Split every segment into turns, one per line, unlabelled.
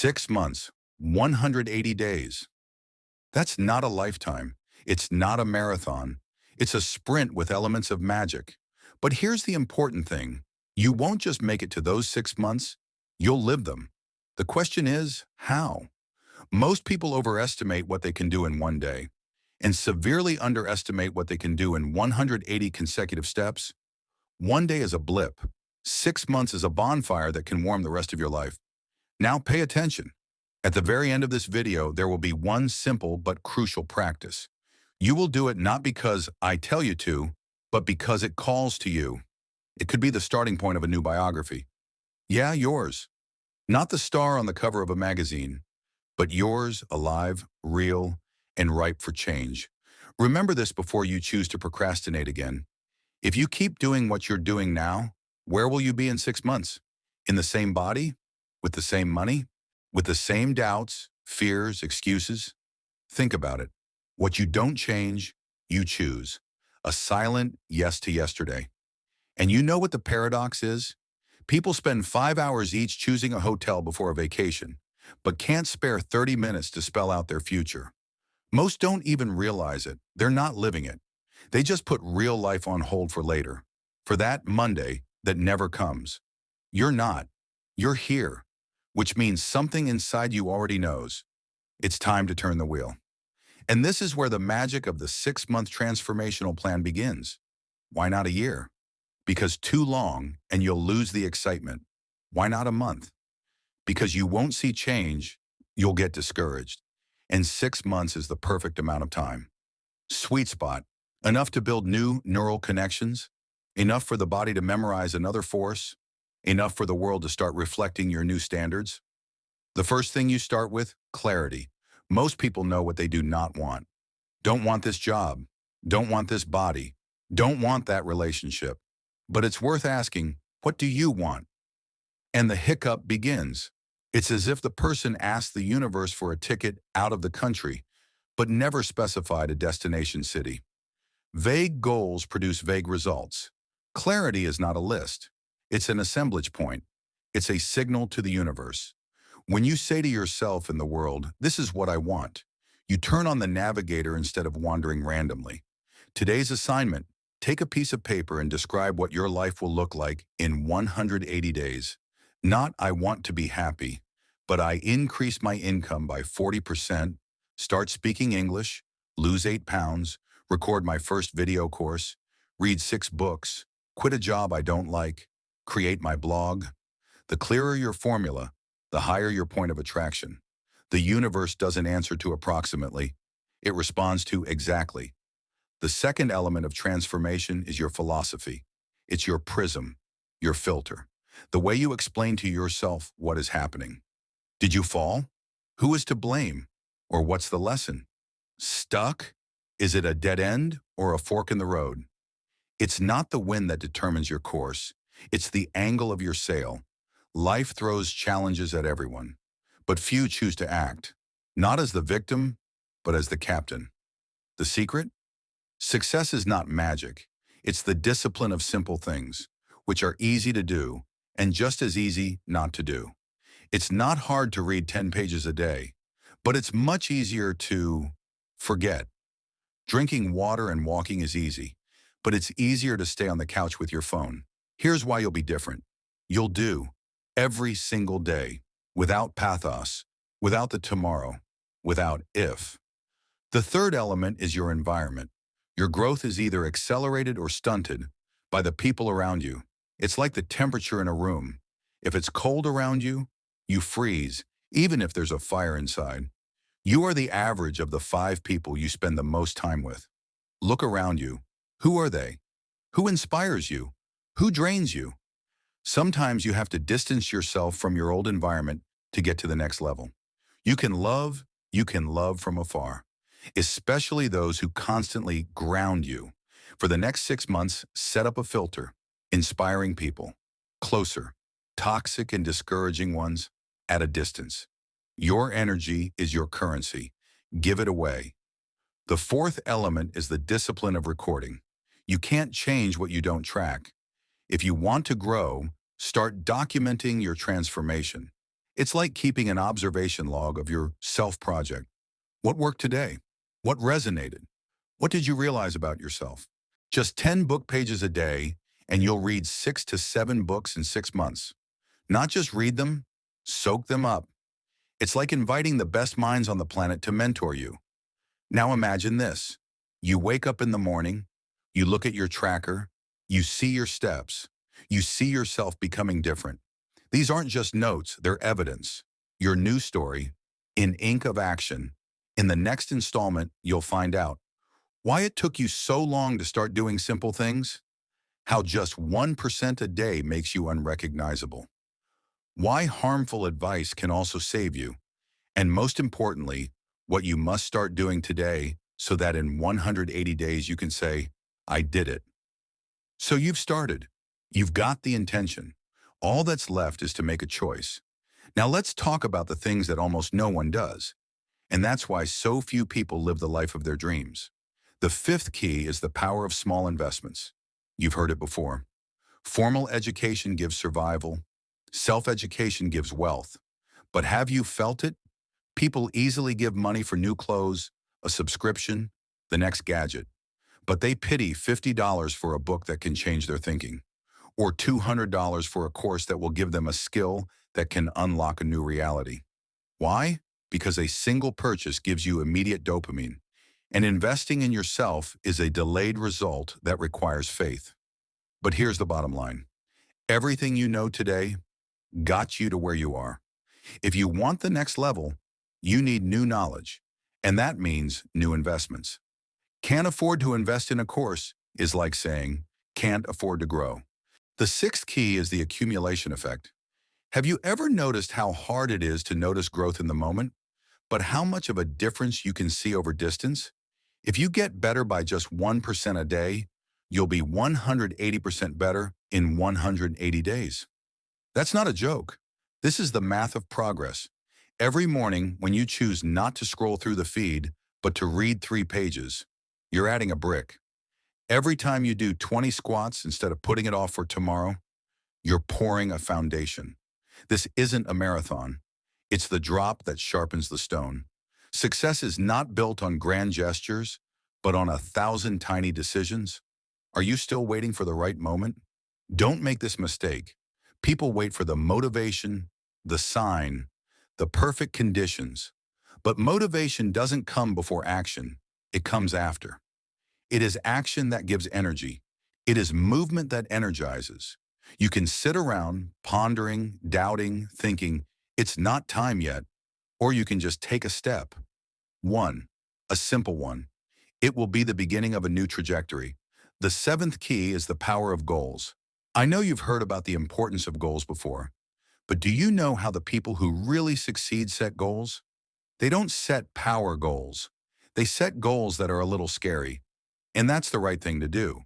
6 months, 180 days. That's not a lifetime. It's not a marathon. It's a sprint with elements of magic. But here's the important thing. You won't just make it to those 6 months, you'll live them. The question is, how? Most people overestimate what they can do in one day and severely underestimate what they can do in 180 consecutive steps. One day is a blip. 6 months is a bonfire that can warm the rest of your life. Now pay attention. At the very end of this video, there will be one simple but crucial practice. You will do it not because I tell you to, but because it calls to you. It could be the starting point of a new biography. Yeah, yours. Not the star on the cover of a magazine, but yours, alive, real, and ripe for change. Remember this before you choose to procrastinate again. If you keep doing what you're doing now, where will you be in 6 months? In the same body? With the same money? With the same doubts, fears, excuses? Think about it. What you don't change, you choose. A silent yes to yesterday. And you know what the paradox is? People spend 5 hours each choosing a hotel before a vacation, but can't spare 30 minutes to spell out their future. Most don't even realize it. They're not living it. They just put real life on hold for later, for that Monday that never comes. You're not. You're here, which means something inside you already knows. It's time to turn the wheel. And this is where the magic of the 6-month transformational plan begins. Why not a year? Because too long and you'll lose the excitement. Why not a month? Because you won't see change, you'll get discouraged. And 6 months is the perfect amount of time. Sweet spot. Enough to build new neural connections, enough for the body to memorize another force, enough for the world to start reflecting your new standards. The first thing you start with, clarity. Most people know what they do not want. Don't want this job. Don't want this body. Don't want that relationship. But it's worth asking, what do you want? And the hiccup begins. It's as if the person asked the universe for a ticket out of the country, but never specified a destination city. Vague goals produce vague results. Clarity is not a list. It's an assemblage point. It's a signal to the universe. When you say to yourself in the world, this is what I want, you turn on the navigator instead of wandering randomly. Today's assignment, take a piece of paper and describe what your life will look like in 180 days. Not I want to be happy, but I increase my income by 40%, start speaking English, lose 8 pounds, record my first video course, read 6 books, quit a job I don't like, create my blog. The clearer your formula, the higher your point of attraction. The universe doesn't answer to approximately. It responds to exactly. The second element of transformation is your philosophy. It's your prism, your filter, the way you explain to yourself what is happening. Did you fall? Who is to blame? Or what's the lesson? Stuck? Is it a dead end or a fork in the road? It's not the wind that determines your course. It's the angle of your sail. Life throws challenges at everyone, but few choose to act, not as the victim, but as the captain. The secret? Success is not magic. It's the discipline of simple things, which are easy to do and just as easy not to do. It's not hard to read 10 pages a day, but it's much easier to forget. Drinking water and walking is easy, but it's easier to stay on the couch with your phone. Here's why you'll be different. You'll do every single day, without pathos, without the tomorrow, without if. The third element is your environment. Your growth is either accelerated or stunted by the people around you. It's like the temperature in a room. If it's cold around you, you freeze, even if there's a fire inside. You are the average of the 5 people you spend the most time with. Look around you. Who are they? Who inspires you? Who drains you? Sometimes you have to distance yourself from your old environment to get to the next level. You can love from afar, especially those who constantly ground you. For the next 6 months, set up a filter. Inspiring people, closer. Toxic and discouraging ones, at a distance. Your energy is your currency. Give it away. The fourth element is the discipline of recording. You can't change what you don't track. If you want to grow, start documenting your transformation. It's like keeping an observation log of your self-project. What worked today? What resonated? What did you realize about yourself? Just 10 book pages a day, and you'll read 6 to 7 books in 6 months. Not just read them, soak them up. It's like inviting the best minds on the planet to mentor you. Now imagine this. You wake up in the morning, you look at your tracker, you see your steps, you see yourself becoming different. These aren't just notes, they're evidence. Your new story, in ink of action. In the next installment, you'll find out why it took you so long to start doing simple things, how just 1% a day makes you unrecognizable, why harmful advice can also save you, and most importantly, what you must start doing today so that in 180 days you can say, I did it. So you've started. You've got the intention. All that's left is to make a choice. Now let's talk about the things that almost no one does. And that's why so few people live the life of their dreams. The fifth key is the power of small investments. You've heard it before. Formal education gives survival. Self-education gives wealth. But have you felt it? People easily give money for new clothes, a subscription, the next gadget. But they pity $50 for a book that can change their thinking, or $200 for a course that will give them a skill that can unlock a new reality. Why? Because a single purchase gives you immediate dopamine, and investing in yourself is a delayed result that requires faith. But here's the bottom line. Everything you know today got you to where you are. If you want the next level, you need new knowledge, and that means new investments. Can't afford to invest in a course is like saying, can't afford to grow. The sixth key is the accumulation effect. Have you ever noticed how hard it is to notice growth in the moment, but how much of a difference you can see over distance? If you get better by just 1% a day, you'll be 180% better in 180 days. That's not a joke. This is the math of progress. Every morning, when you choose not to scroll through the feed, but to read 3 pages, you're adding a brick. Every time you do 20 squats instead of putting it off for tomorrow, you're pouring a foundation. This isn't a marathon. It's the drop that sharpens the stone. Success is not built on grand gestures, but on 1,000 tiny decisions. Are you still waiting for the right moment? Don't make this mistake. People wait for the motivation, the sign, the perfect conditions. But motivation doesn't come before action. It comes after. It is action that gives energy. It is movement that energizes. You can sit around, pondering, doubting, thinking, it's not time yet, or you can just take a step. One, a simple one. It will be the beginning of a new trajectory. The seventh key is the power of goals. I know you've heard about the importance of goals before, but do you know how the people who really succeed set goals? They don't set power goals. They set goals that are a little scary. And that's the right thing to do.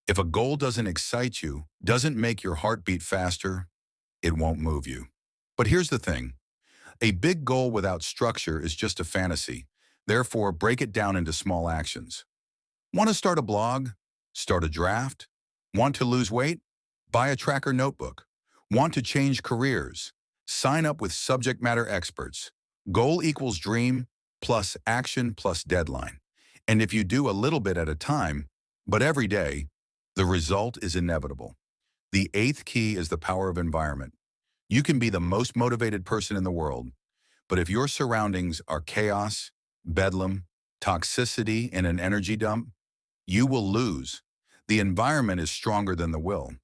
If a goal doesn't excite you, doesn't make your heart beat faster, it won't move you. But here's the thing. A big goal without structure is just a fantasy. Therefore, break it down into small actions. Want to start a blog? Start a draft. Want to lose weight? Buy a tracker notebook. Want to change careers? Sign up with subject matter experts. Goal equals dream plus action plus deadline. And if you do a little bit at a time, but every day, the result is inevitable. The eighth key is the power of environment. You can be the most motivated person in the world, but if your surroundings are chaos, bedlam, toxicity, and an energy dump, you will lose. The environment is stronger than the will.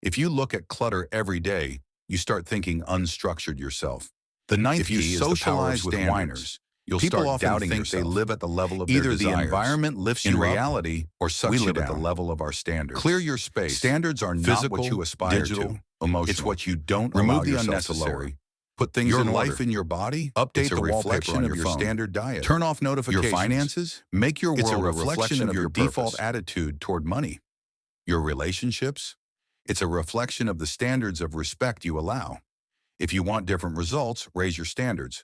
If you look at clutter every day, you start thinking unstructured yourself. The ninth key is the power of standards. If you socialize with whiners, you'll start doubting yourself. They live at the level of their desires. Either the environment lifts you up, in reality, or sucks you down. We live at the level of our standards. Clear your space. Standards are not what you aspire to. Emotional. It's what you don't remove the unnecessary. Put things in life in your body. Update the wallpaper on your standard diet. Turn off notifications. Your finances. Make your world a reflection of your default attitude toward money. Your relationships. It's a reflection of the standards of respect you allow. If you want different results, raise your standards.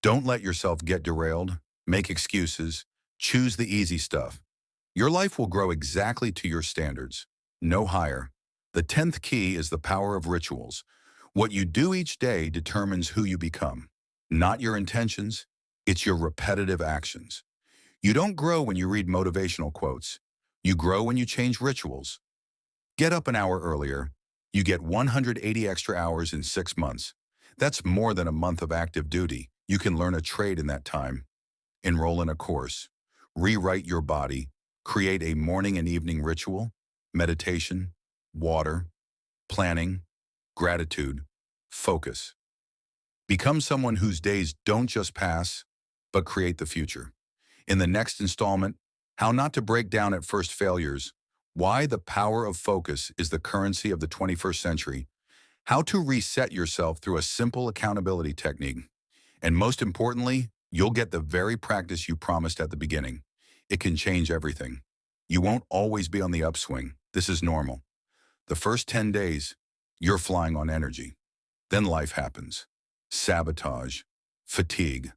Don't let yourself get derailed. Make excuses. Choose the easy stuff. Your life will grow exactly to your standards, no higher. The 10th key is the power of rituals. What you do each day determines who you become. Not your intentions, it's your repetitive actions. You don't grow when you read motivational quotes. You grow when you change rituals. Get up an hour earlier. You get 180 extra hours in 6 months. That's more than a month of active duty. You can learn a trade in that time. Enroll in a course. Rewrite your body. Create a morning and evening ritual. Meditation. Water. Planning. Gratitude. Focus. Become someone whose days don't just pass, but create the future. In the next installment, how not to break down at first failures, why the power of focus is the currency of the 21st century, how to reset yourself through a simple accountability technique, and most importantly, you'll get the very practice you promised at the beginning. It can change everything. You won't always be on the upswing. This is normal. The first 10 days, you're flying on energy. Then life happens. Sabotage, fatigue.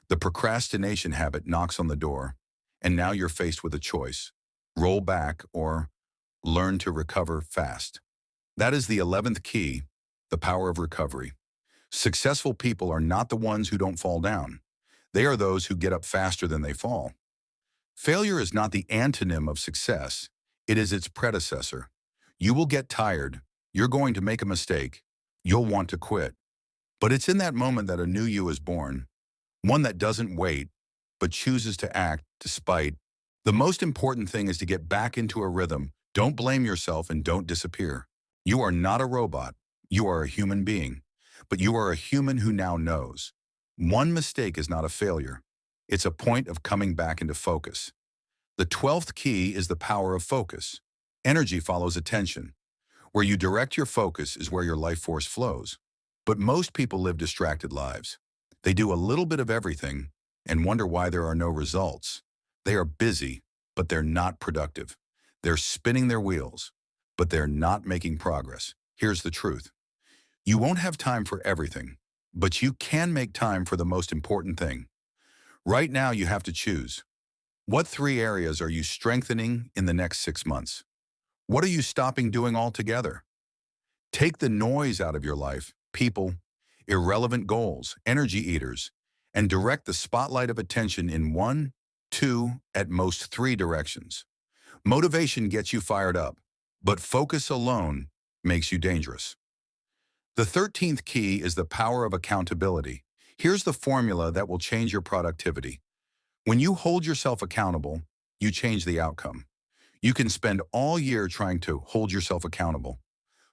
The procrastination habit knocks on the door, and now you're faced with a choice. Roll back or learn to recover fast. That is the 11th key, the power of recovery. Successful people are not the ones who don't fall down. They are those who get up faster than they fall. Failure is not the antonym of success. It is its predecessor. You will get tired. You're going to make a mistake. You'll want to quit. But it's in that moment that a new you is born, one that doesn't wait, but chooses to act despite. The most important thing is to get back into a rhythm. Don't blame yourself and don't disappear. You are not a robot. You are a human being. But you are a human who now knows. One mistake is not a failure. It's a point of coming back into focus. The 12th key is the power of focus. Energy follows attention. Where you direct your focus is where your life force flows. But most people live distracted lives. They do a little bit of everything and wonder why there are no results. They are busy, but they're not productive. They're spinning their wheels, but they're not making progress. Here's the truth. You won't have time for everything, but you can make time for the most important thing. Right now, you have to choose. What 3 areas are you strengthening in the next 6 months? What are you stopping doing altogether? Take the noise out of your life, people, irrelevant goals, energy eaters, and direct the spotlight of attention in 1, 2, at most 3 directions. Motivation gets you fired up, but focus alone makes you dangerous. The 13th key is the power of accountability. Here's the formula that will change your productivity. When you hold yourself accountable, you change the outcome. You can spend all year trying to hold yourself accountable,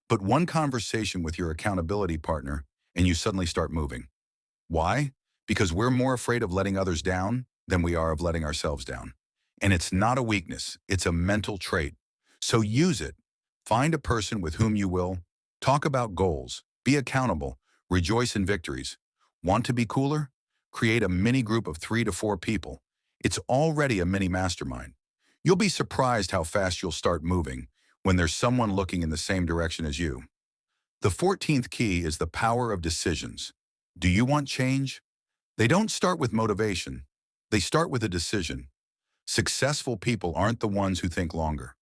but one conversation with your accountability partner and you suddenly start moving. Why? Because we're more afraid of letting others down than we are of letting ourselves down. And it's not a weakness, it's a mental trait. So use it. Find a person with whom you will talk about goals, be accountable, rejoice in victories. Want to be cooler? Create a mini group of 3 to 4 people. It's already a mini mastermind. You'll be surprised how fast you'll start moving when there's someone looking in the same direction as you. The 14th key is the power of decisions. Do you want change? They don't start with motivation. They start with a decision. Successful people aren't the ones who think longer.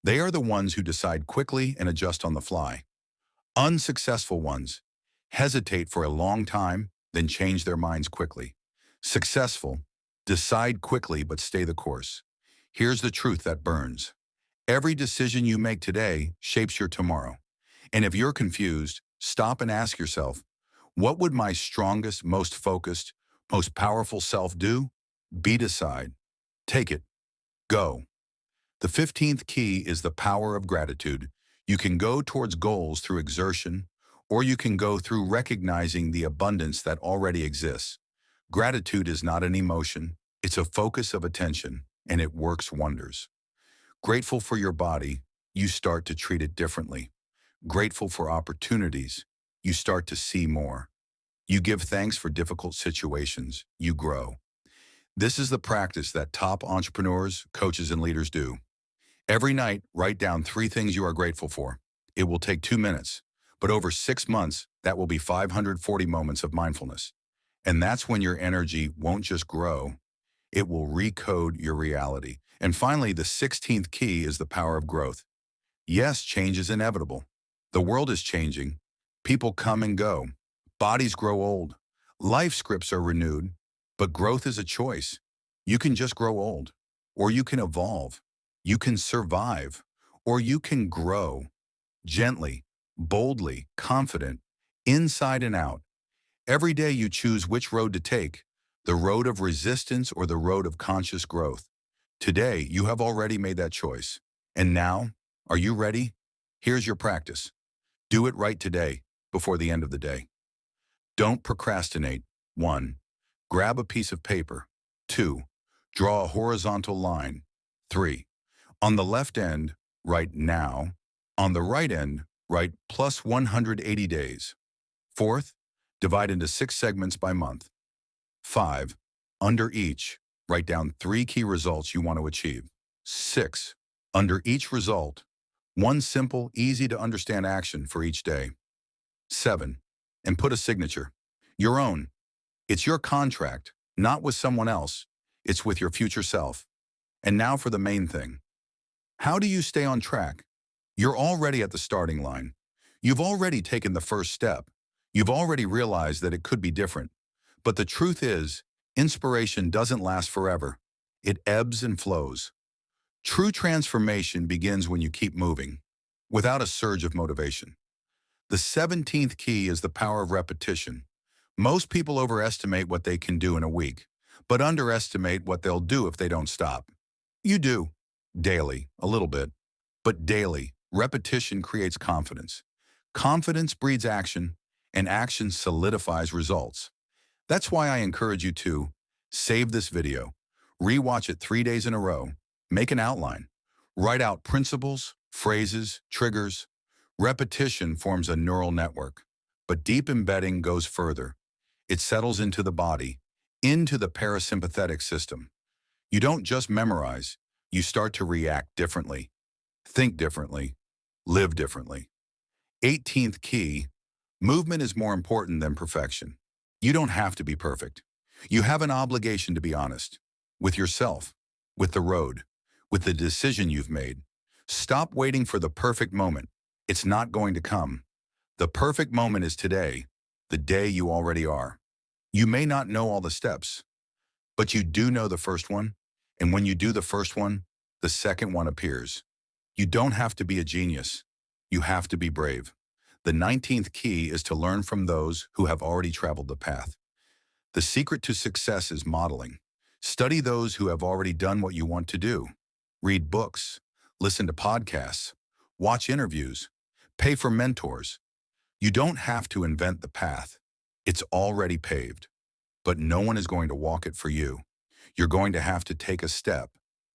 They are the ones who decide quickly and adjust on the fly. Unsuccessful ones hesitate for a long time, then change their minds quickly. Successful decide quickly but stay the course. Here's the truth that burns. Every decision you make today shapes your tomorrow. And if you're confused, stop and ask yourself, what would my strongest, most focused, most powerful self do? Decide. Take it. Go. The 15th key is the power of gratitude. You can go towards goals through exertion, or you can go through recognizing the abundance that already exists. Gratitude is not an emotion, it's a focus of attention, and it works wonders. Grateful for your body, you start to treat it differently. Grateful for opportunities, you start to see more. You give thanks for difficult situations, you grow. This is the practice that top entrepreneurs, coaches, and leaders do. Every night, write down 3 things you are grateful for. It will take 2 minutes, but over 6 months, that will be 540 moments of mindfulness. And that's when your energy won't just grow, it will recode your reality. And finally, the 16th key is the power of growth. Yes, change is inevitable. The world is changing. People come and go. Bodies grow old. Life scripts are renewed. But growth is a choice. You can just grow old, or you can evolve. You can survive, or you can grow. Gently, boldly, confident, inside and out. Every day you choose which road to take, the road of resistance or the road of conscious growth. Today, you have already made that choice. And now, are you ready? Here's your practice. Do it right today, before the end of the day. Don't procrastinate. 1. Grab a piece of paper. 2. Draw a horizontal line. 3. On the left end, write now. On the right end, write plus 180 days. 4th, divide into 6 segments by month. 5. Under each, write down 3 key results you want to achieve. 6. Under each result, one simple, easy to understand action for each day. 7. And put a signature. Your own. It's your contract, not with someone else. It's with your future self. And now for the main thing. How do you stay on track? You're already at the starting line. You've already taken the first step. You've already realized that it could be different. But the truth is, inspiration doesn't last forever. It ebbs and flows. True transformation begins when you keep moving, without a surge of motivation. The 17th key is the power of repetition. Most people overestimate what they can do in a week, but underestimate what they'll do if they don't stop. You do. Daily, a little bit. But daily, repetition creates confidence. Confidence breeds action, and action solidifies results. That's why I encourage you to save this video, rewatch it 3 days in a row, make an outline, write out principles, phrases, triggers. Repetition forms a neural network, but deep embedding goes further. It settles into the body, into the parasympathetic system. You don't just memorize, you start to react differently, think differently, live differently. 18th key, movement is more important than perfection. You don't have to be perfect. You have an obligation to be honest with yourself, with the road, with the decision you've made. Stop waiting for the perfect moment. It's not going to come. The perfect moment is today, the day you already are. You may not know all the steps, but you do know the first one. And when you do the first one, the second one appears. You don't have to be a genius. You have to be brave. The 19th key is to learn from those who have already traveled the path. The secret to success is modeling. Study those who have already done what you want to do. Read books, listen to podcasts, watch interviews, pay for mentors. You don't have to invent the path. It's already paved. But no one is going to walk it for you. You're going to have to take a step,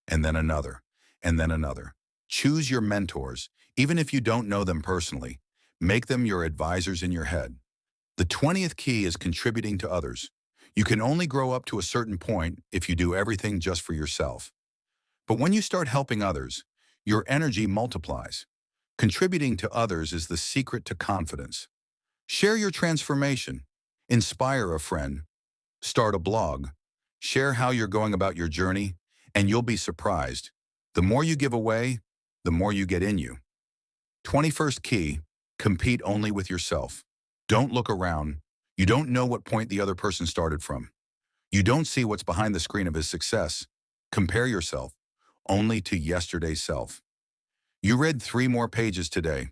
and then another, and then another. Choose your mentors, even if you don't know them personally. Make them your advisors in your head. The 20th key is contributing to others. You can only grow up to a certain point if you do everything just for yourself. But when you start helping others, your energy multiplies. Contributing to others is the secret to confidence. Share your transformation. Inspire a friend. Start a blog. Share how you're going about your journey, and you'll be surprised. The more you give away, the more you get in you. 21st key, compete only with yourself. Don't look around. You don't know what point the other person started from. You don't see what's behind the screen of his success. Compare yourself only to yesterday's self. You read 3 more pages today.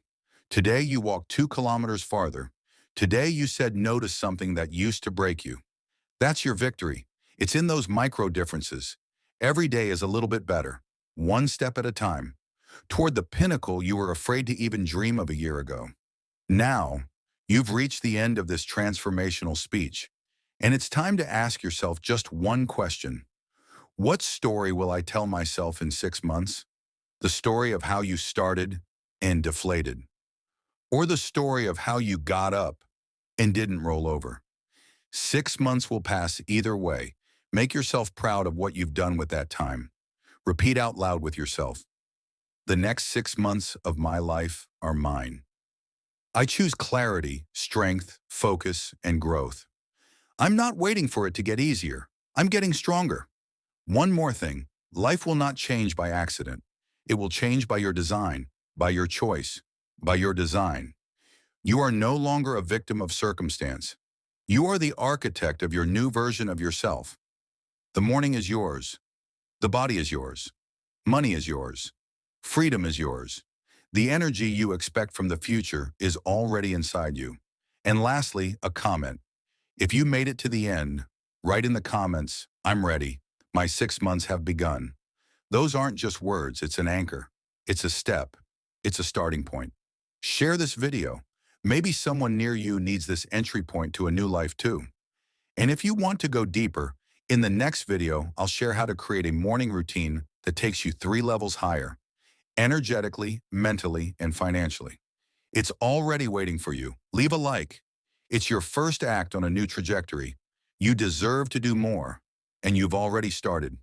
Today you walked 2 kilometers farther. Today you said no to something that used to break you. That's your victory. It's in those micro differences. Every day is a little bit better, one step at a time, toward the pinnacle you were afraid to even dream of a year ago. Now, you've reached the end of this transformational speech, and it's time to ask yourself just one question. What story will I tell myself in 6 months? The story of how you started and deflated, or the story of how you got up and didn't roll over? 6 months will pass either way. Make yourself proud of what you've done with that time. Repeat out loud with yourself. The next 6 months of my life are mine. I choose clarity, strength, focus, and growth. I'm not waiting for it to get easier. I'm getting stronger. One more thing, life will not change by accident. It will change by your design, by your choice, by your design. You are no longer a victim of circumstance. You are the architect of your new version of yourself. The morning is yours. The body is yours. Money is yours. Freedom is yours. The energy you expect from the future is already inside you. And lastly, a comment. If you made it to the end, write in the comments, "I'm ready. My 6 months have begun." Those aren't just words, it's an anchor. It's a step. It's a starting point. Share this video. Maybe someone near you needs this entry point to a new life too. And if you want to go deeper, in the next video, I'll share how to create a morning routine that takes you 3 levels higher, energetically, mentally, and financially. It's already waiting for you. Leave a like. It's your first act on a new trajectory. You deserve to do more, and you've already started.